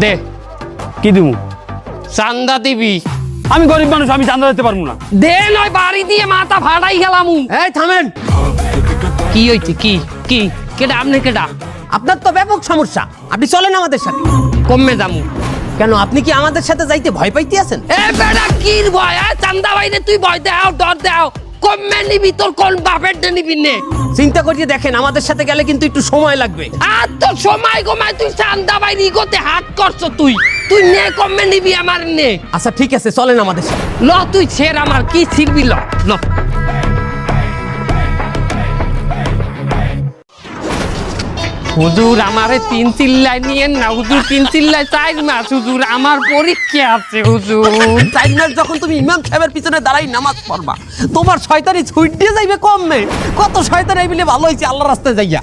দে কি দিব? চান্দা দিবি। আমি গরিব মানুষ, আমি চাঁদা দিতে পারবো না। দে নয় বাড়ি দিয়ে মাথা ফাটাই গেলাম। এই থামেন, কি হইছে? কি কি কেডা? আপনি কেডা? আপনার তো ব্যাপক সমস্যা, আপনি চলেন আমাদের সাথে। কমে যামু। কেন, আপনি কি আমাদের সাথে যাইতে ভয় পাইতে আছেন? এ বেটা কি ভয়? চান্দা বাইরে তুই ভয় দেও, ডর দেও। কমে নিবি, তোর কোন বাপের নিবি নে? চিন্তা করিয়ে দেখেন, আমাদের সাথে গেলে কিন্তু একটু সময় লাগবে। আর তো সময় গমায় তুই চান্দা বাইরে ইগোতে হাত করছো। তুই তুই নে, কমে নিবি আমার নে। আচ্ছা ঠিক আছে, চলেন আমাদের সাথে। ল তুই ছেড়, আমার কি ছিড়বি? ল ল। হুজুর আমারে 3 চিল্লাই নিয়েন না হুজুর, 3 চিল্লাই 4 মাস হুজুর, আমার পরীক্ষা আছে হুজুর। 4 মাস যখন তুমি ইমাম সাহেবের পিছনে দাঁড়াই নামাজ পড়বা, তোমার শয়তানি ছুট দিয়ে যাইবে কমবে। কত শয়তান এই বলে ভালো হয়েছে আল্লাহর রাস্তায় যাইয়া।